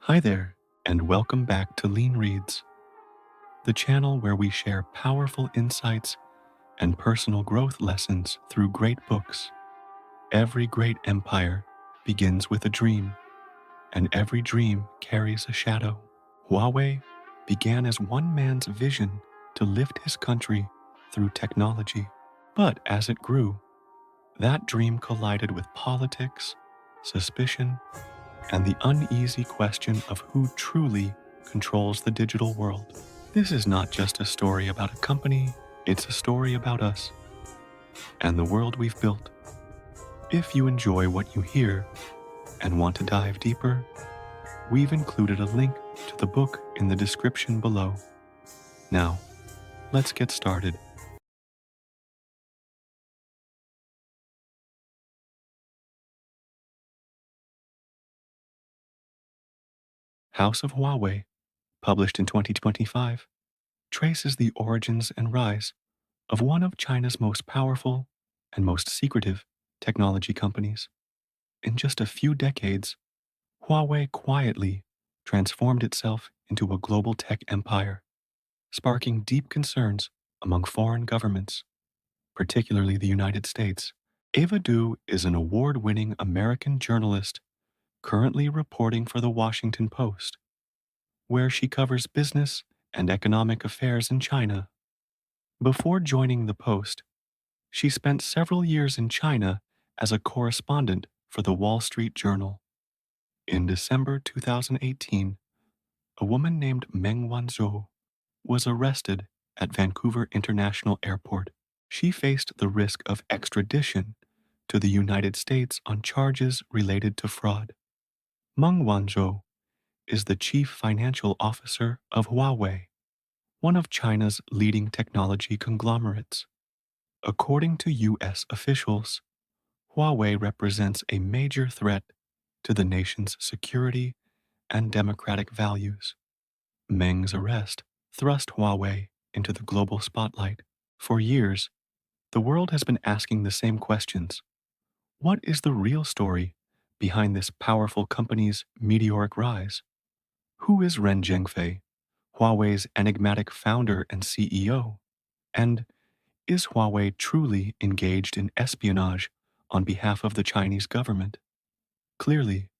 Hi there, and welcome back to Lean Reads, the channel where we share powerful insights and personal growth lessons through great books. Every great empire begins with a dream, and every dream carries a shadow. Huawei began as one man's vision to lift his country through technology. But as it grew, that dream collided with politics, suspicion, and the uneasy question of who truly controls the digital world. This is not just a story about a company, it's a story about us and the world we've built. If you enjoy what you hear and want to dive deeper, we've included a link to the book in the description below. Now, let's get started. House of Huawei, published in 2025, traces the origins and rise of one of China's most powerful and most secretive technology companies. In just a few decades, Huawei quietly transformed itself into a global tech empire, sparking deep concerns among foreign governments, particularly the United States. Eva Dou is an award-winning American journalist currently reporting for the Washington Post, where she covers business and economic affairs in China. Before joining the Post, she spent several years in China as a correspondent for the Wall Street Journal. In December 2018, a woman named Meng Wanzhou was arrested at Vancouver International Airport. She faced the risk of extradition to the United States on charges related to fraud. Meng Wanzhou is the chief financial officer of Huawei, one of China's leading technology conglomerates. According to U.S. officials, Huawei represents a major threat to the nation's security and democratic values. Meng's arrest thrust Huawei into the global spotlight. For years, the world has been asking the same questions. What is the real story behind this powerful company's meteoric rise? Who is Ren Zhengfei, Huawei's enigmatic founder and CEO? And is Huawei truly engaged in espionage on behalf of the Chinese government? Clearly,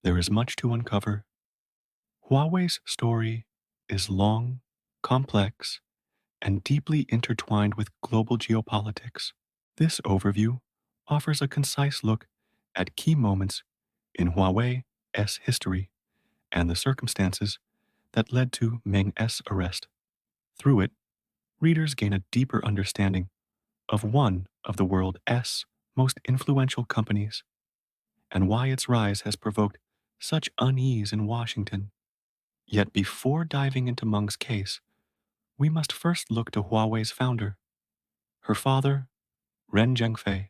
there is much to uncover. Huawei's story is long, complex, and deeply intertwined with global geopolitics. This overview offers a concise look at key moments in Huawei's history and the circumstances that led to Meng's arrest. Through it, readers gain a deeper understanding of one of the world's most influential companies and why its rise has provoked such unease in Washington. Yet before diving into Meng's case, we must first look to Huawei's founder, her father, Ren Zhengfei.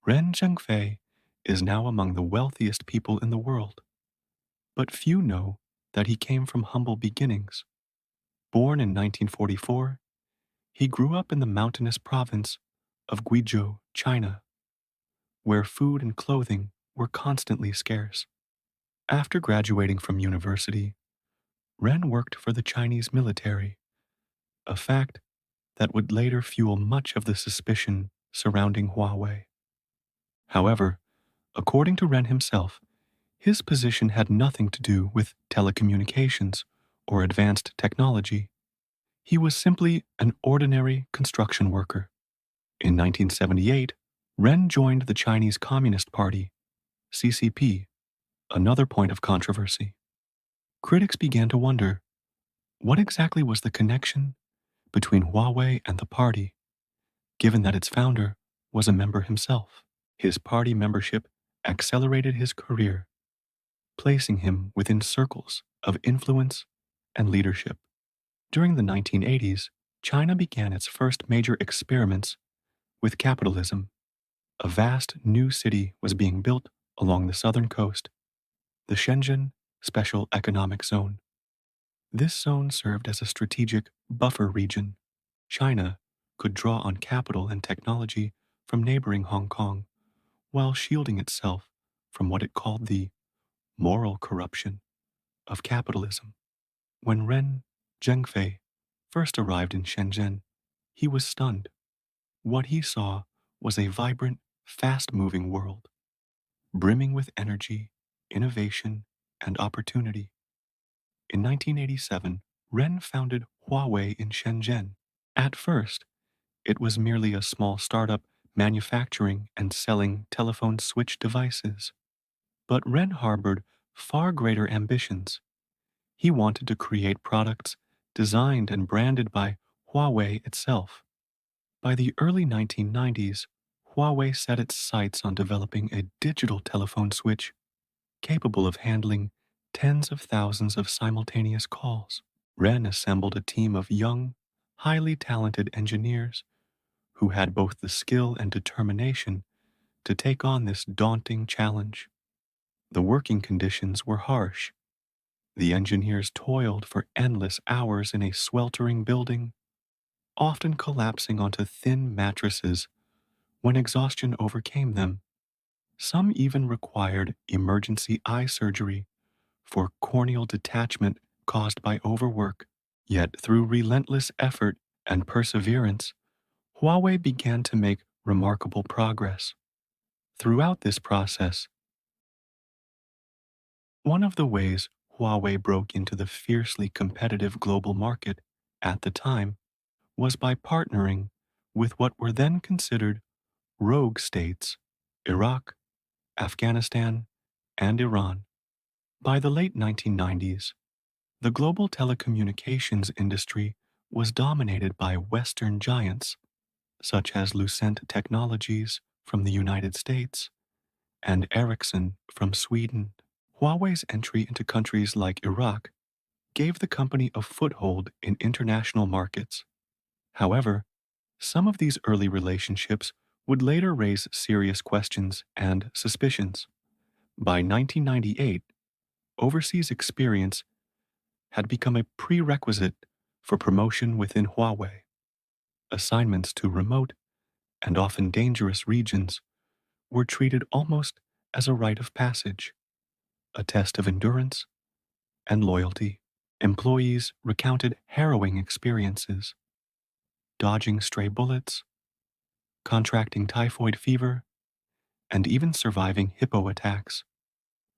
Ren Zhengfei is now among the wealthiest people in the world, but few know that he came from humble beginnings. Born in 1944, he grew up in the mountainous province of Guizhou, China, where food and clothing were constantly scarce. After graduating from university, Ren worked for the Chinese military, a fact that would later fuel much of the suspicion surrounding Huawei. However, according to Ren himself, his position had nothing to do with telecommunications or advanced technology. He was simply an ordinary construction worker. In 1978, Ren joined the Chinese Communist Party, CCP, another point of controversy. Critics began to wonder, what exactly was the connection between Huawei and the party, given that its founder was a member himself? His party membership accelerated his career, placing him within circles of influence and leadership. During the 1980s, China began its first major experiments with capitalism. A vast new city was being built along the southern coast, the Shenzhen Special Economic Zone. This zone served as a strategic buffer region. China could draw on capital and technology from neighboring Hong Kong while shielding itself from what it called the moral corruption of capitalism. When Ren Zhengfei first arrived in Shenzhen, he was stunned. What he saw was a vibrant, fast-moving world, brimming with energy, innovation, and opportunity. In 1987, Ren founded Huawei in Shenzhen. At first, it was merely a small startup manufacturing and selling telephone switch devices. But Ren harbored far greater ambitions. He wanted to create products designed and branded by Huawei itself. By the early 1990s, Huawei set its sights on developing a digital telephone switch capable of handling tens of thousands of simultaneous calls. Ren assembled a team of young, highly talented engineers who had both the skill and determination to take on this daunting challenge. The working conditions were harsh. The engineers toiled for endless hours in a sweltering building, often collapsing onto thin mattresses when exhaustion overcame them. Some even required emergency eye surgery for corneal detachment caused by overwork. Yet, through relentless effort and perseverance, Huawei began to make remarkable progress. Throughout this process, one of the ways Huawei broke into the fiercely competitive global market at the time was by partnering with what were then considered rogue states, Iraq, Afghanistan, and Iran. By the late 1990s, the global telecommunications industry was dominated by Western giants, such as Lucent Technologies from the United States and Ericsson from Sweden. Huawei's entry into countries like Iraq gave the company a foothold in international markets. However, some of these early relationships would later raise serious questions and suspicions. By 1998, overseas experience had become a prerequisite for promotion within Huawei. Assignments to remote and often dangerous regions were treated almost as a rite of passage, a test of endurance and loyalty. Employees recounted harrowing experiences, dodging stray bullets, contracting typhoid fever, and even surviving hippo attacks.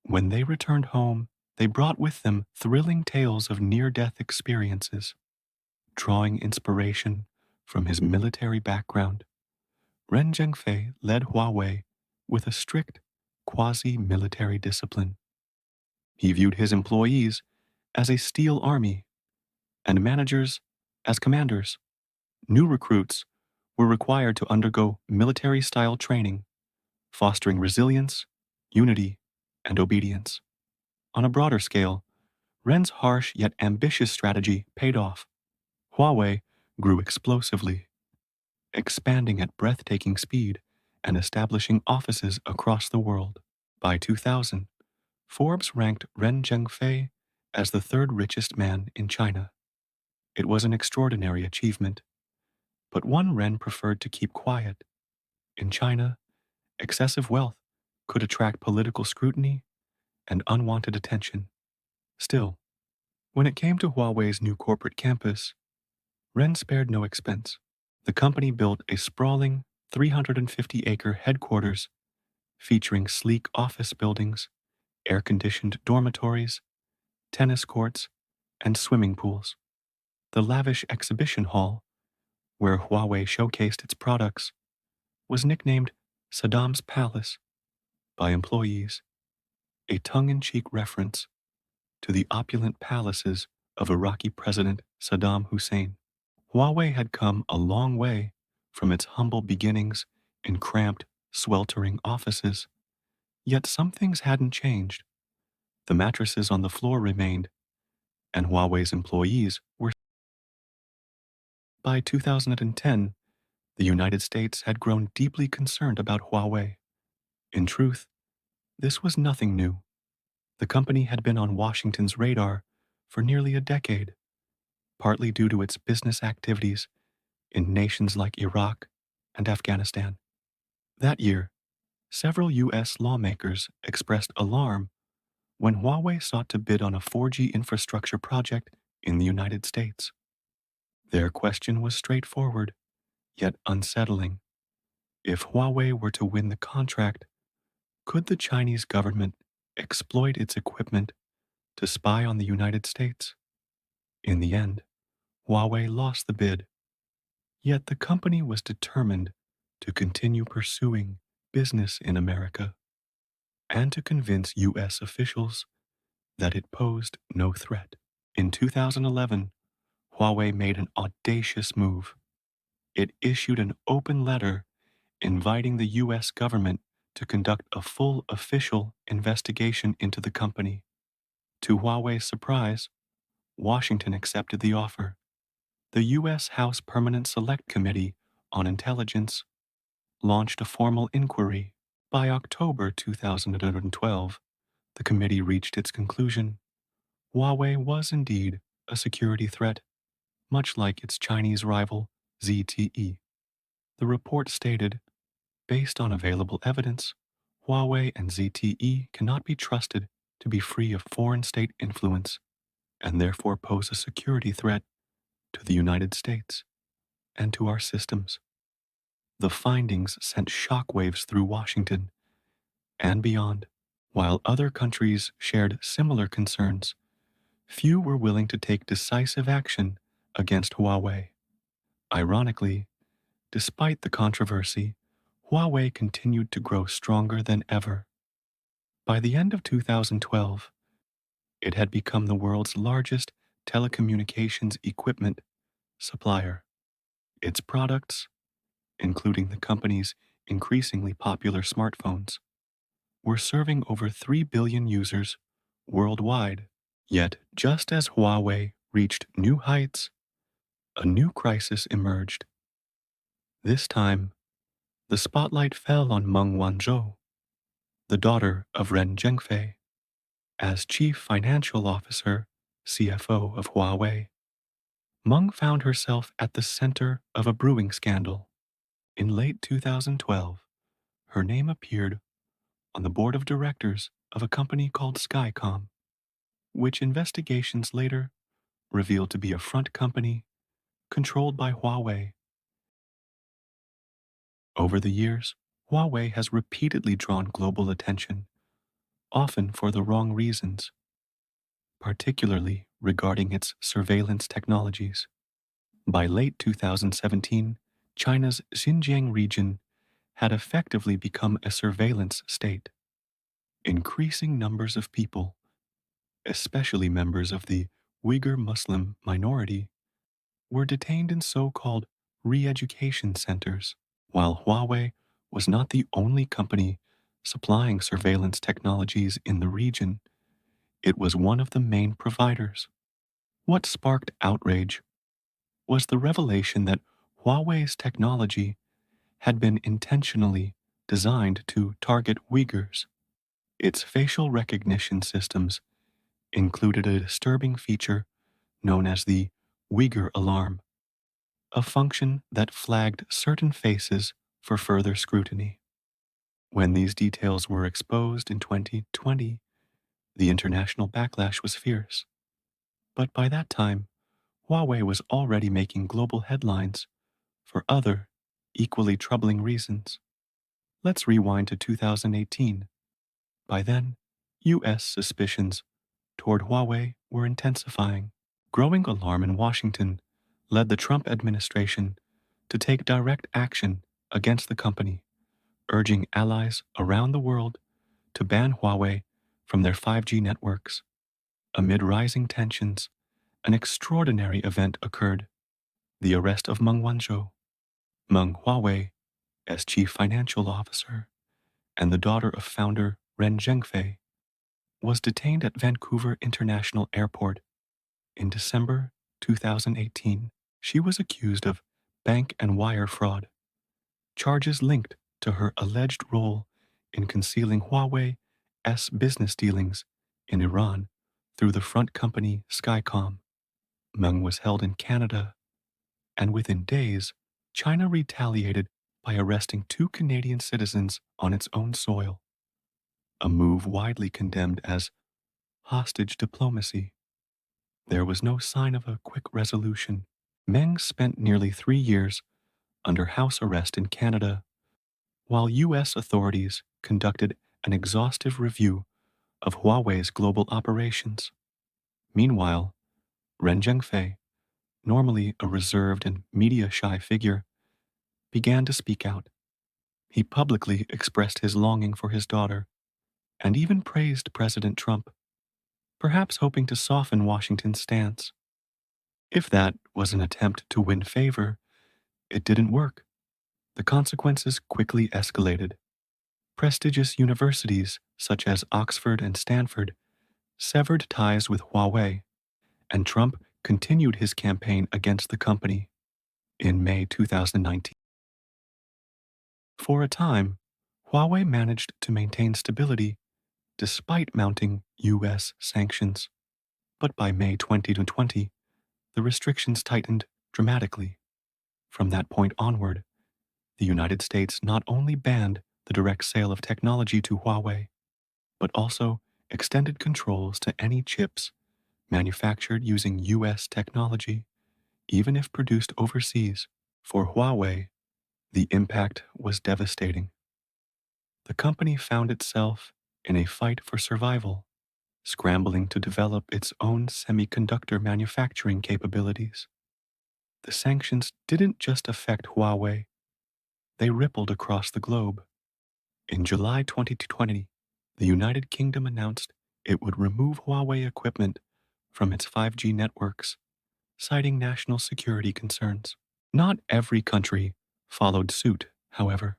When they returned home, they brought with them thrilling tales of near-death experiences. Drawing inspiration from his military background, Ren Zhengfei led Huawei with a strict quasi-military discipline. He viewed his employees as a steel army and managers as commanders. New recruits were required to undergo military-style training, fostering resilience, unity, and obedience. On a broader scale, Ren's harsh yet ambitious strategy paid off. Huawei grew explosively, expanding at breathtaking speed and establishing offices across the world. By 2000, Forbes ranked Ren Zhengfei as the third richest man in China. It was an extraordinary achievement, but one Ren preferred to keep quiet. In China, excessive wealth could attract political scrutiny and unwanted attention. Still, when it came to Huawei's new corporate campus, Ren spared no expense. The company built a sprawling 350-acre headquarters featuring sleek office buildings, air-conditioned dormitories, tennis courts, and swimming pools. The lavish exhibition hall, where Huawei showcased its products, was nicknamed Saddam's Palace by employees, a tongue-in-cheek reference to the opulent palaces of Iraqi President Saddam Hussein. Huawei had come a long way from its humble beginnings in cramped, sweltering offices, yet some things hadn't changed. The mattresses on the floor remained, and Huawei's employees were. By 2010, the United States had grown deeply concerned about Huawei. In truth, this was nothing new. The company had been on Washington's radar for nearly a decade, partly due to its business activities in nations like Iraq and Afghanistan. That year, several U.S. lawmakers expressed alarm when Huawei sought to bid on a 4G infrastructure project in the United States. Their question was straightforward, yet unsettling. If Huawei were to win the contract, could the Chinese government exploit its equipment to spy on the United States? In the end, Huawei lost the bid, yet the company was determined to continue pursuing business in America and to convince U.S. officials that it posed no threat. In 2011, Huawei made an audacious move. It issued an open letter inviting the U.S. government to conduct a full official investigation into the company. To Huawei's surprise, Washington accepted the offer. The U.S. House Permanent Select Committee on Intelligence launched a formal inquiry. By October 2012, the committee reached its conclusion. Huawei was indeed a security threat, much like its Chinese rival, ZTE. The report stated, based on available evidence, Huawei and ZTE cannot be trusted to be free of foreign state influence and therefore pose a security threat to the United States and to our systems. The findings sent shockwaves through Washington and beyond. While other countries shared similar concerns, few were willing to take decisive action against Huawei. Ironically, despite the controversy, Huawei continued to grow stronger than ever. By the end of 2012, it had become the world's largest telecommunications equipment supplier. Its products, including the company's increasingly popular smartphones, were serving over 3 billion users worldwide. Yet, just as Huawei reached new heights, a new crisis emerged. This time, the spotlight fell on Meng Wanzhou, the daughter of Ren Zhengfei. As Chief Financial Officer, CFO of Huawei, Meng found herself at the center of a brewing scandal. In late 2012, her name appeared on the board of directors of a company called Skycom, which investigations later revealed to be a front company controlled by Huawei. Over the years, Huawei has repeatedly drawn global attention, often for the wrong reasons, particularly regarding its surveillance technologies. By late 2017, China's Xinjiang region had effectively become a surveillance state. Increasing numbers of people, especially members of the Uyghur Muslim minority, were detained in so-called re-education centers. While Huawei was not the only company supplying surveillance technologies in the region, it was one of the main providers. What sparked outrage was the revelation that Huawei's technology had been intentionally designed to target Uyghurs. Its facial recognition systems included a disturbing feature known as the Uyghur alarm, a function that flagged certain faces for further scrutiny. When these details were exposed in 2020, the international backlash was fierce. But by that time, Huawei was already making global headlines for other, equally troubling reasons. Let's rewind to 2018. By then, U.S. suspicions toward Huawei were intensifying. Growing alarm in Washington led the Trump administration to take direct action against the company, urging allies around the world to ban Huawei from their 5G networks. Amid rising tensions, an extraordinary event occurred: the arrest of Meng Wanzhou. Meng Huawei, as chief financial officer and the daughter of founder Ren Zhengfei, was detained at Vancouver International Airport in December 2018. She was accused of bank and wire fraud, charges linked to her alleged role in concealing Huawei's business dealings in Iran through the front company Skycom. Meng was held in Canada, and within days, China retaliated by arresting two Canadian citizens on its own soil, a move widely condemned as hostage diplomacy. There was no sign of a quick resolution. Meng spent nearly 3 years under house arrest in Canada, while U.S. authorities conducted an exhaustive review of Huawei's global operations. Meanwhile, Ren Zhengfei, normally a reserved and media-shy figure, began to speak out. He publicly expressed his longing for his daughter and even praised President Trump, perhaps hoping to soften Washington's stance. If that was an attempt to win favor, it didn't work. The consequences quickly escalated. Prestigious universities such as Oxford and Stanford severed ties with Huawei, and Trump continued his campaign against the company. In May 2019, for a time, Huawei managed to maintain stability despite mounting U.S. sanctions. But by May 2020, the restrictions tightened dramatically. From that point onward, the United States not only banned the direct sale of technology to Huawei, but also extended controls to any chips manufactured using U.S. technology, even if produced overseas. For Huawei, the impact was devastating. The company found itself in a fight for survival, scrambling to develop its own semiconductor manufacturing capabilities. The sanctions didn't just affect Huawei, they rippled across the globe. In July 2020, the United Kingdom announced it would remove Huawei equipment from its 5G networks, citing national security concerns. Not every country followed suit, however.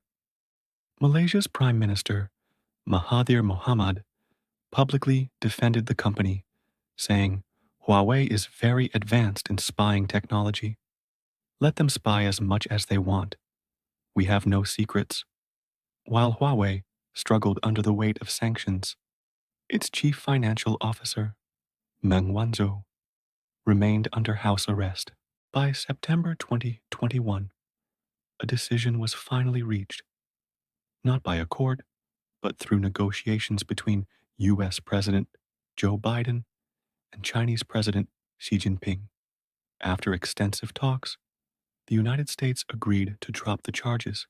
Malaysia's Prime Minister, Mahathir Mohamad, publicly defended the company, saying, "Huawei is very advanced in spying technology. Let them spy as much as they want. We have no secrets." While Huawei struggled under the weight of sanctions, its chief financial officer, Meng Wanzhou, remained under house arrest. By September 2021, a decision was finally reached, not by a court, but through negotiations between U.S. President Joe Biden and Chinese President Xi Jinping. After extensive talks, the United States agreed to drop the charges,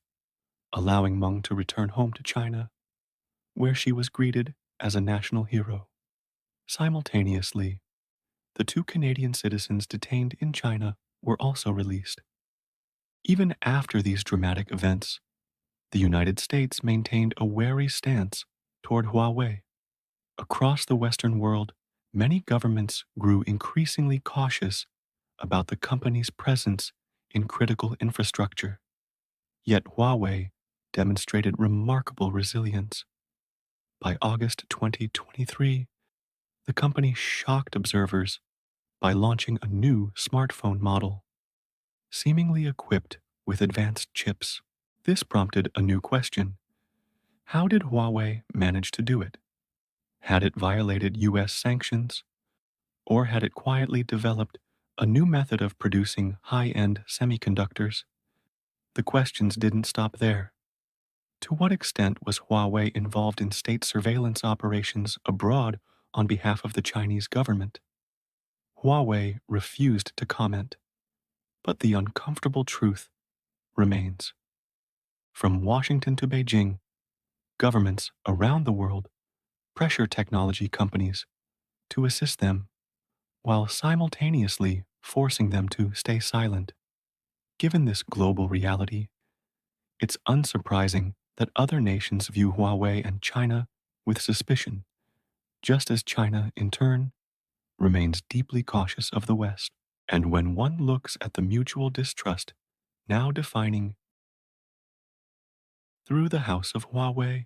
allowing Meng to return home to China, where she was greeted as a national hero. Simultaneously, the two Canadian citizens detained in China were also released. Even after these dramatic events, the United States maintained a wary stance toward Huawei. Across the Western world, many governments grew increasingly cautious about the company's presence in critical infrastructure. Yet Huawei demonstrated remarkable resilience. By August 2023, the company shocked observers by launching a new smartphone model, seemingly equipped with advanced chips. This prompted a new question: How did Huawei manage to do it? Had it violated US sanctions, or had it quietly developed a new method of producing high-end semiconductors? The questions didn't stop there. To what extent was Huawei involved in state surveillance operations abroad on behalf of the Chinese government? Huawei refused to comment, but the uncomfortable truth remains. From Washington to Beijing, governments around the world pressure technology companies to assist them while simultaneously forcing them to stay silent. Given this global reality, it's unsurprising that other nations view Huawei and China with suspicion, just as China, in turn, remains deeply cautious of the West. And when one looks at the mutual distrust now defining Through the House of Huawei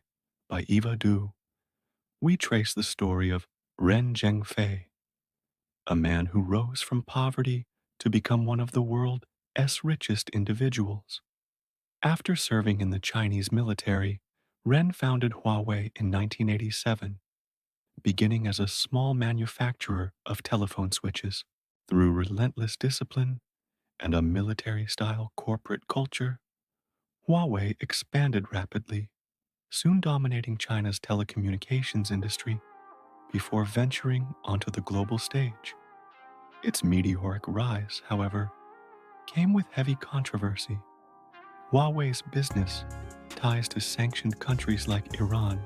by Eva Dou, we trace the story of Ren Zhengfei, a man who rose from poverty to become one of the world's richest individuals. After serving in the Chinese military, Ren founded Huawei in 1987, beginning as a small manufacturer of telephone switches. Through relentless discipline and a military-style corporate culture, Huawei expanded rapidly, soon dominating China's telecommunications industry before venturing onto the global stage. Its meteoric rise, however, came with heavy controversy. Huawei's business ties to sanctioned countries like Iran,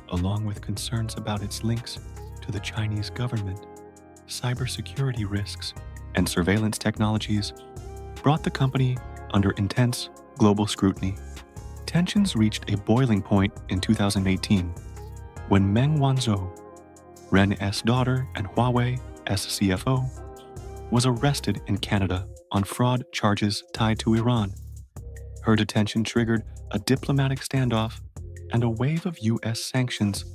along with concerns about its links to the Chinese government, cybersecurity risks, and surveillance technologies brought the company under intense global scrutiny. Tensions reached a boiling point in 2018 when Meng Wanzhou, Ren's daughter and Huawei's CFO, was arrested in Canada on fraud charges tied to Iran. Her detention triggered a diplomatic standoff and a wave of US sanctions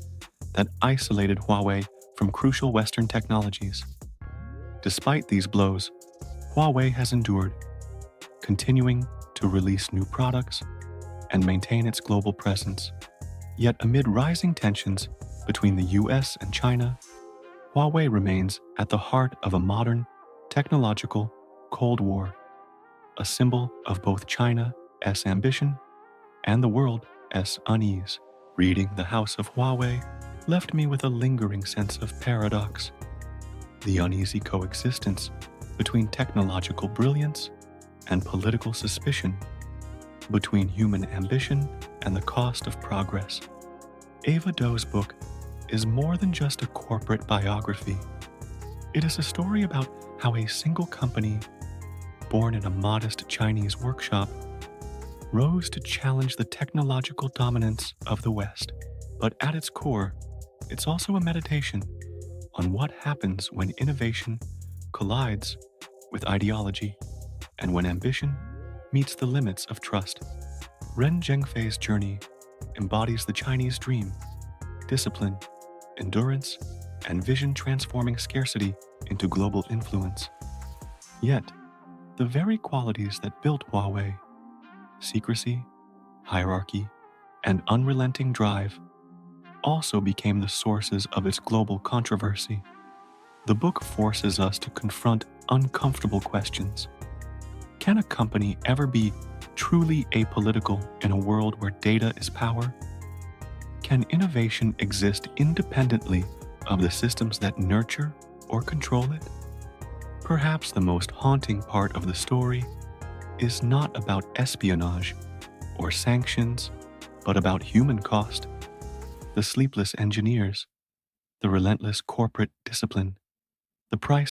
that isolated Huawei from crucial Western technologies. Despite these blows, Huawei has endured, continuing to release new products and maintain its global presence. Yet amid rising tensions between the US and China, Huawei remains at the heart of a modern, technological Cold War, a symbol of both China's ambition and the world's unease. Reading The House of Huawei left me with a lingering sense of paradox, the uneasy coexistence between technological brilliance and political suspicion, between human ambition and the cost of progress. Eva Dou's book is more than just a corporate biography. It is a story about how a single company, born in a modest Chinese workshop, rose to challenge the technological dominance of the West. But at its core, it's also a meditation on what happens when innovation collides with ideology and when ambition meets the limits of trust. Ren Zhengfei's journey embodies the Chinese dream: discipline, endurance, and vision transforming scarcity into global influence. Yet, the very qualities that built Huawei, secrecy, hierarchy, and unrelenting drive, also became the sources of its global controversy. The book forces us to confront uncomfortable questions. Can a company ever be truly apolitical in a world where data is power? Can innovation exist independently of the systems that nurture or control it? Perhaps the most haunting part of the story is not about espionage or sanctions, but about human cost, the sleepless engineers, the relentless corporate discipline, the price